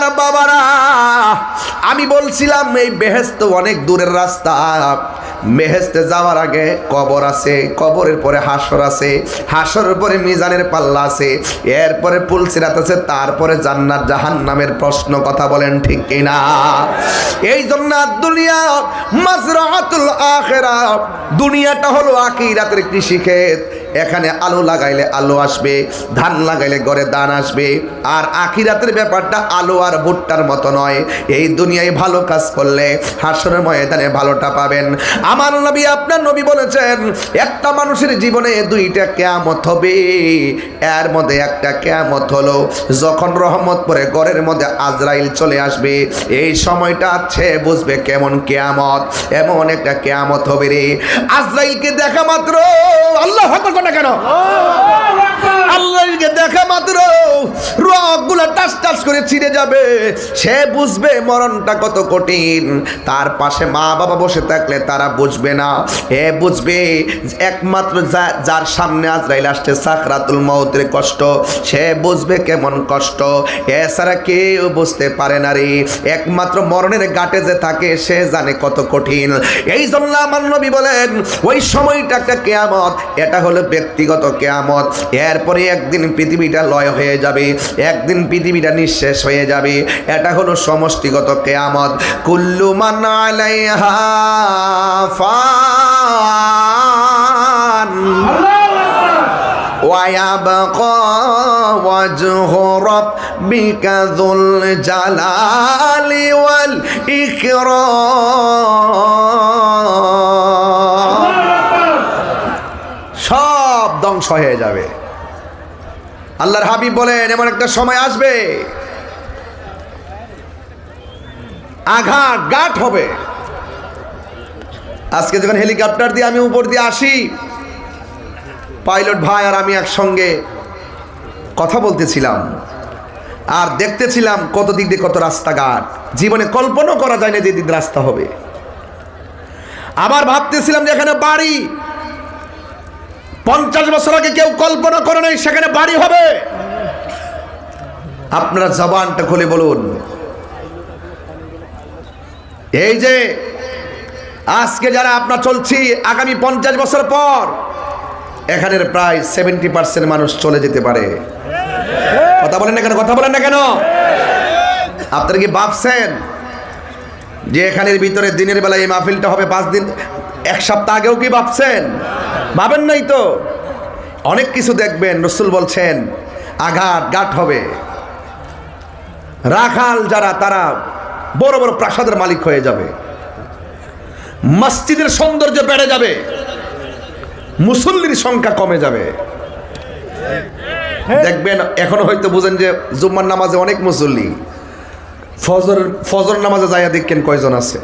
আমার বাবারা, আমি বলছিলাম এই বেহেশত অনেক দূরের রাস্তা। বেহেশতে যাওয়ার আগে কবর আছে, কবরের পরে হাসর আছে, হাসরের পরে মিজানের পাল্লা আছে, এরপরে পুলসিরাত আছে, তারপরে জান্নাত জাহান্নামের প্রশ্ন। কথা বলেন ঠিক কিনা? এই জন্য দুনিয়া মাজরাতুল আখিরাহ, দুনিয়াটা হলো আখিরাতের কৃষিক্ষেত। এখানে আলু লাগাইলে আলু আসবে, ধান লাগাইলে ঘরে ধান আসবে। আর আখিরাতের ব্যাপারটা আলু আর ভুট্টার মতো নয়। এই দুনিয়ায় ভালো কাজ করলে হাসরের ময়দানে ভালোটা পাবেন। আমার নবী, আপনার নবী বলেছেন, একটা মানুষের জীবনে দুইটা কিয়ামত হবে। এর মধ্যে একটা কিয়ামত হলো যখন রহমত পরে ঘরের মধ্যে আজরাইল চলে আসবে। এই সময়টা সে বুঝবে কেমন কিয়ামত। এমন একটা কিয়ামত হবে রে, আজরাইলকে দেখা মাত্র, আল্লাহ আকবার না কেন, আল্লাহকে দেখা মাত্র রগগুলো টাস টাস করে ছিঁড়ে যাবে। সে বুঝবে মরণটা কত কঠিন। তার পাশে মা বাবা বসে থাকলে তারা বুঝবে না। এ বুঝবে একমাত্র যার সামনে আজরাইল আসছে, সাকরাতুল মউতের কষ্ট, সে বুঝবে কেমন কষ্ট। এছাড়া কেউ বুঝতে পারে না রে। একমাত্র মরণের ঘাটে যে থাকে সে জানে কত কঠিন। এই জন্য আমার নবী বলেন, ওই সময়টা একটা কিয়ামত। এটা হলো ব্যক্তিগত কিয়ামত। এরপরে একদিন পৃথিবীটা লয় হয়ে যাবে, একদিন পৃথিবীটা নিঃশেষ হয়ে যাবে। এটা হলো সমষ্টিগত কিয়ামত। কুল্লু মান আলাইহা ফান ওয়া ইয়াবকা ওয়াজহু রাব্বিকা যুল জালালি ওয়াল ইকরাম। সব ধ্বংস হয়ে যাবে। আল্লাহর হাবিব বলেন, এমন একটা সময় আসবে আঘাত ঘাট হবে। আজকে যখন হেলিকপ্টার দিয়ে আমি উপর দিয়ে আসি, পাইলট ভাই আর আমি একসঙ্গে কথা বলতেছিলাম আর দেখতেছিলাম কত দিক দিয়ে কত রাস্তাঘাট। জীবনে কল্পনা করা যায় না যে দিক রাস্তা হবে। আবার ভাবতেছিলাম যে এখানে বাড়ি 50 বছর আগে কেউ কল্পনা করে নাই সেখানে বাড়ি হবে। আপনারা জবানটা খুলে বলুন, এই যে আজকে যারা আপনার চলছি, আগামী 50 বছর পর এখানের প্রায় 70% মানুষ চলে যেতে পারে। কথা বলেন না কেন, কথা বলেন না কেন? আপনারা কি ভাবছেন যে এখানের ভিতরে দিনের বেলা এই মাহফিলটা হবে 5 দিন, 1 সপ্তাহ আগেও কি ভাবছেন? ভাবেন নাই তো। অনেক কিছু দেখবেন, রাসূল বলছেন আঘাত ঘাট হবে। রাখাল যারা, তারা বড় বড় প্রাসাদের মালিক হয়ে যাবে, মসজিদের সৌন্দর্য বেড়ে যাবে, মুসল্লির সংখ্যা কমে যাবে। দেখবেন এখনো হয়তো বুঝেন যে জুম্মার নামাজে অনেক মুসল্লি, ফজর নামাজে যাইয়া দেখেন কয়জন আছে।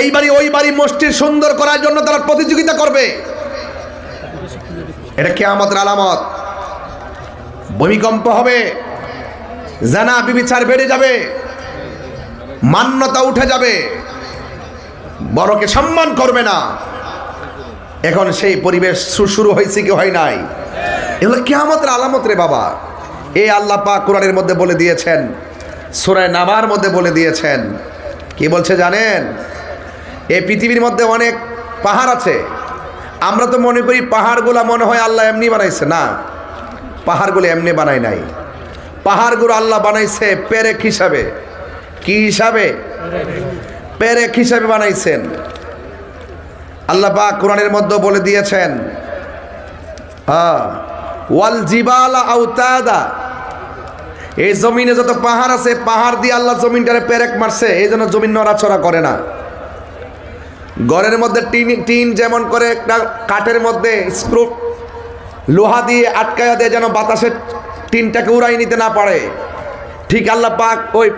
এই বাড়ি ওই বাড়ি মসজিদ সুন্দর করার জন্য তারা প্রতিযোগিতা করবে। এটা কিয়ামতের আলামত। ভূমিকম্প হবে, জানা বিবিচার বেড়ে যাবে, মান্যতা উঠে যাবে, বড়কে সম্মান করবে না। এখন সেই পরিবেশ শুরু হয়েছে কি হয় নাই? এগুলো কিয়ামতের আলামত রে বাবা। এই আল্লাহ পাক কোরআনের মধ্যে বলে দিয়েছেন, সূরা নাবার মধ্যে বলে দিয়েছেন। কি বলছে জানেন? এই পৃথিবীর মধ্যে অনেক পাহাড় আছে। আমরা তো মনে করি পাহাড়গুলো মনে হয় আল্লাহ এমনি বানাইছে। না, পাহাড়গুলো এমনি বানায় নাই। পাহাড়গুলো আল্লাহ বানাইছে পেরেক হিসাবে। কি হিসাবে? পেরেক হিসাবে বানাইছেন। আল্লাহ পাক কোরআনের মধ্যে বলে দিয়েছেন, ওয়াল জিবালা আওতাদা, এই জমিনে যত পাহাড় আছে, পাহাড় দিয়ে আল্লাহ জমিনটারে পেরেক মারছে, এই জন্য জমিন নড়াচড়া করে না। ঘরের মধ্যে টিন যেমন করে একটা কাঠের মধ্যে স্ক্রু লোহা দিয়ে আটকায়া দেয় যেন বাতাসের টিনটাকে উড়াই নিতে না পারে, ঠিক আল্লাহ পাক ওই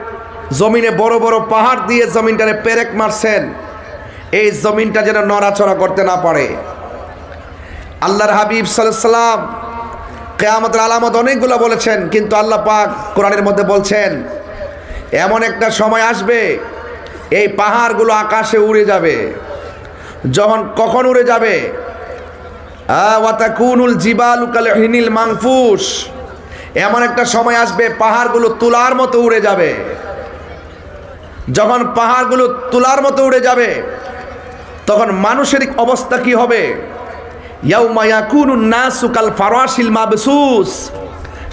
জমিনে বড় বড় পাহাড় দিয়ে জমিনটারে পেরেক মারছেন, এই জমিনটা যেন নড়াচড়া করতে না পারে। আল্লাহর হাবিব সাল্লাল্লাহু আলাইহি সাল্লাম কিয়ামতের আলামত অনেকগুলো বলেছেন, কিন্তু আল্লাহ পাক কোরআনের মধ্যে বলছেন এমন একটা সময় আসবে এই পাহাড়গুলো আকাশে উড়ে যাবে। কখন উড়ে যাবে? ওয়াতাকুনুল জিবালু কাল হিনিল মানফুস, এমন একটা সময় আসবে পাহাড়গুলো তুলার মতো উড়ে যাবে। যখন পাহাড়গুলো তুলার মতো উড়ে যাবে তখন মানুষের অবস্থা কি হবে? ইয়াউমা ইয়াকুনুন নাসু কাল ফারাশিল মাবসুস,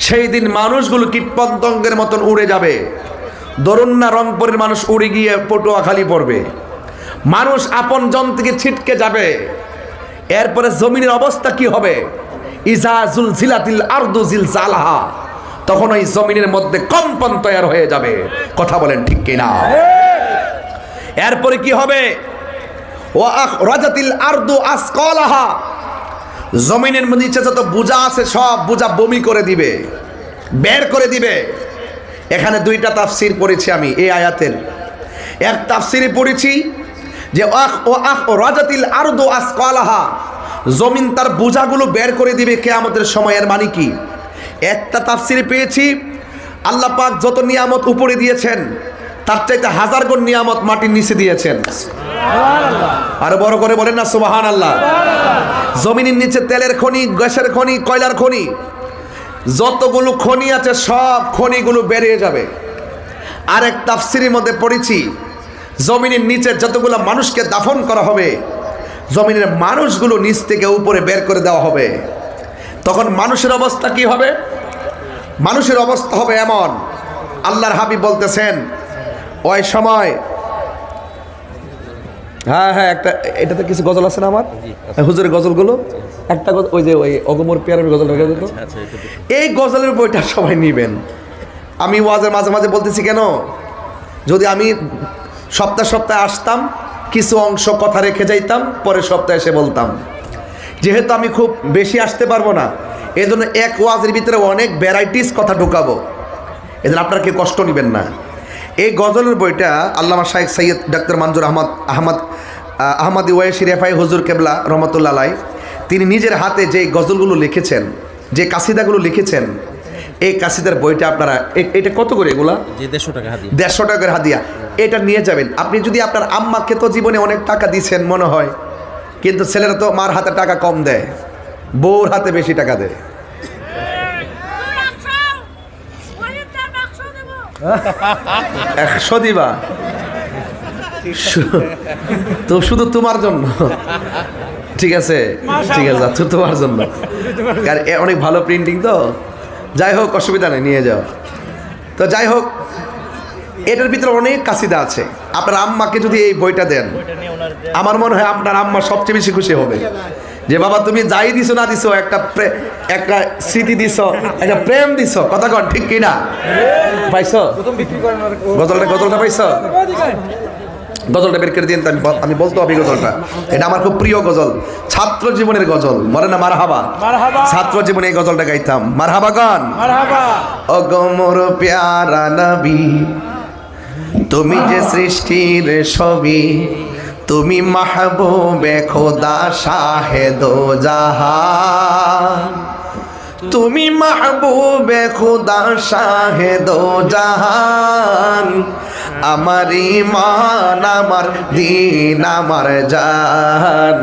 সেই দিন মানুষগুলো কীটপতঙ্গের মতন উড়ে যাবে। ধরুন না রংপুরের মানুষ উড়ে গিয়ে পটুয়াখালী পড়বে, মানুষ আপন জন থেকে ছিটকে যাবে। এরপরে জমিনের অবস্থা কি হবে? ইজা জুলজিলাতিল আরদু জিলজালাহা, তখন ওই জমিনের মধ্যে কম্পন তৈরি হয়ে যাবে। কথা বলেন ঠিক কিনা? এরপরে কি হবে? ওয়া আখরাজাতিল আরদু আসকালাহা, জমিনের নিচে যত বোঝা আছে সব বোঝা বমি করে দিবে, বের করে দিবে। এখানে দুইটা তাফসির পড়েছি আমি এই আয়াতের। এক তাফসিরে পড়েছি যে আখরাজাতিল আরদু আসকালাহা, জমিন তার বোঝাগুলো বের করে দিবে কিয়ামতের সময়ের মানে কি? একটা তাফসিরে পেয়েছি আল্লাহ পাক যত নিয়ামত উপরে দিয়েছেন তার চাইতে হাজার গুণ নিয়ামত মাটির নিচে দিয়েছেন। আর বড় করে বলেন না সুবহানাল্লাহ। জমিনের নিচে তেলের খনি, গ্যাসের খনি, কয়লার খনি, যতগুলো খনি আছে সব খনিগুলো বেরিয়ে যাবে। আর এক তাফসিরের মধ্যে পড়েছি জমিনের নিচে যতগুলো মানুষকে দাফন করা হবে জমিনের মানুষগুলো নিচ থেকে উপরে বের করে দেওয়া হবে। তখন মানুষের অবস্থা কি হবে? মানুষের অবস্থা হবে এমন, আল্লাহর হাবিব বলতেছেন ওই সময়, হ্যাঁ হ্যাঁ একটা এটাতে কিছু গজল আছে না আমার হুজুরের গজলগুলো, একটা ওই যে ওই অগমর পেয়ারের গজল রেখে দিত, এই গজলের বইটা সবাই নিবেন। আমি ওয়াজের মাঝে মাঝে বলতেছি কেন, যদি আমি সপ্তাহে আসতাম কিছু অংশ কথা রেখে যাইতাম, পরের সপ্তাহে এসে বলতাম। যেহেতু আমি খুব বেশি আসতে পারবো না, এই জন্য এক ওয়াজের ভিতরে অনেক ভ্যারাইটিস কথা ঢুকাবো, এজন্য আপনারা কেউ কষ্ট নেবেন না। এই গজলের বইটা আল্লামা শাইখ সৈয়দ ডক্টর মনজুর আহমদ ওয়াইসি রেফাই হুজুর কেবলা রহমতুল্লাহ আলাইহি, তিনি নিজের হাতে যে গজলগুলো লিখেছেন, যে কাসিদাগুলো লিখেছেন, এই কাসিদার বইটা আপনারা, এটা কত করে এগুলা? 150 টাকার হাদিয়া। এটা নিয়ে যাবেন। আপনি যদি আপনার আম্মাকে তো জীবনে অনেক টাকা দিয়েছেন মনে হয়, কিন্তু ছেলেরা তো মার হাতে টাকা কম দেয়, বউর হাতে বেশি টাকা দেয়। 100 দিবা তো শুধু তোমার জন্য, ঠিক আছে ঠিক আছে, তোমার জন্য, কারণ অনেক ভালো প্রিন্টিং তো। যাই হোক, অসুবিধা নেই, নিয়ে যাও। তো যাই হোক, এটার ভিতরে অনেক কাসিদা আছে। আপনার আম্মাকে যদি এই বইটা দেন, আমার মনে হয় আপনার আম্মা সবচেয়ে বেশি খুশি হবে যে বাবা তুমি যাই দিছো না দিছো, একটা স্মৃতি দিছো, একটা প্রেম দিছো। কথা কন ঠিক কিনা? পাইছো গজলটা পাইছো? গজলটা বের করে দিন, আমি বলতে হবে গজলটা। এটা আমার খুব প্রিয় গজল, ছাত্র জীবনের গজল। বলে না মারহাবা, ছাত্র জীবনে এই গজলটা গাইতাম। মারহাবা গান। ও গো মোর প্যারা নবী, তুমি যে সৃষ্টির ছবি, তুমি মাহবুবে খোদা শাহেদো জাহান, তুমি মাহবুবে খোদা শাহেদো জাহান, আমার ঈমান আমার দ্বীন আমার জান,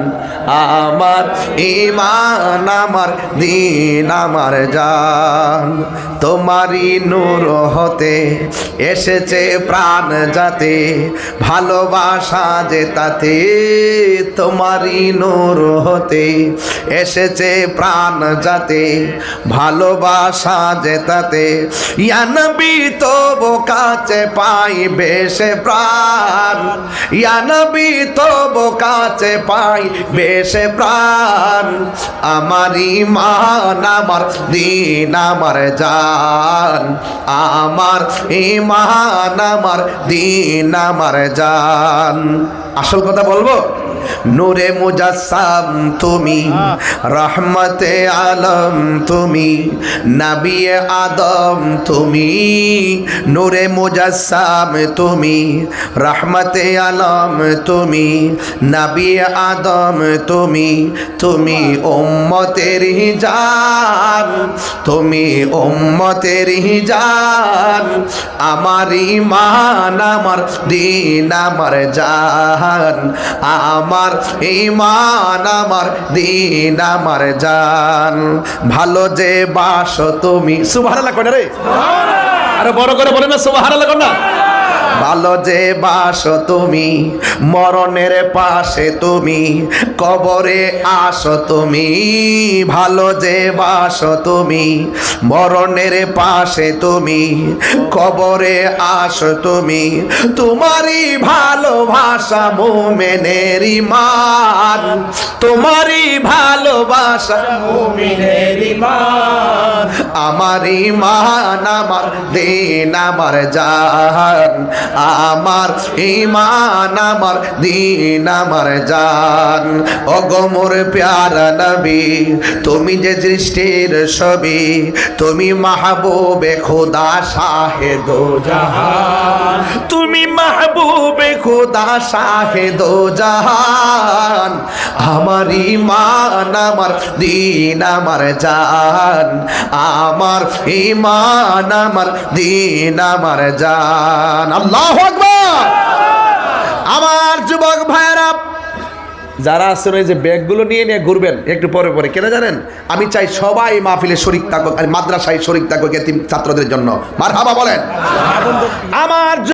আমার ঈমান আমার দ্বীন আমার জান। তোমারই নূর হতে এসেছে প্রাণ যাতে, ভালোবাসা যে তাতে, তোমারই নূর হতে এসেছে প্রাণ যাতে, ভালোবাসা যে তাতে। ইয়া নবী তবু কাছে পাইবে সে প্রাণ, ইয়া নবী তবু কাছে পাইবে সে প্রাণ, আমার ঈমান আমার দ্বীন আমার জান, আমার ঈমান আমার দ্বীন আমার জান। আসল কথা বলবো, নূরে মুজাসসাম তুমি, রহমতে আলম তুমি, নবী আদম তুমি, নূরে মুজাসসাম তুমি, রহমতে আলম তুমি, নবী আদম তুমি, তুমি উম্মতের জান, তুমি উম্মতের জান, আমার ঈমান আমার দ্বীন আমার জান, আমার আমার ঈমান আমার দিন আমার জান ভালো যে বাসো তুমি সুবহানাল্লাহ কয় না রে আরে বড় করে বলেন না সুবহানাল্লাহ কয় না ভালো যে বাসো তুমি মরণের পাশে তুমি কবরে আসো তুমি ভালো যে বাসো তুমি মরণের পাশে তুমি কবরে আসো তুমি তোমারই ভালোবাসা মুমিনের ঈমান তোমারই ভালোবাসা মুমিনের ঈমান আমার ঈমান আমার দিন আমার জান আমার ঈমান আমার দিন আমার জান ওগো মোর প্যারা নবী তুমি যে সৃষ্টির ছবি তুমি মাহবুবে খোদা শাহে দো জাহান তুমি মাহবুবে খোদা শাহে দো জাহান আমার ঈমান আমার দিন আমার জান আমার ঈমান আমার দিন আমার জান আল্লাহু আকবার আমার যুবক ভাইরা যারা আছেন ওই যে ব্যাগগুলো নিয়ে নিয়ে ঘুরবেন একটু পরে পরে কেন জানেন আমি চাই সবাই মাহফিলে শরীক থাকুক আর মাদ্রাসায় শরীক থাকুক এতিম ছাত্রদের জন্য মারহাবা বলেন আমার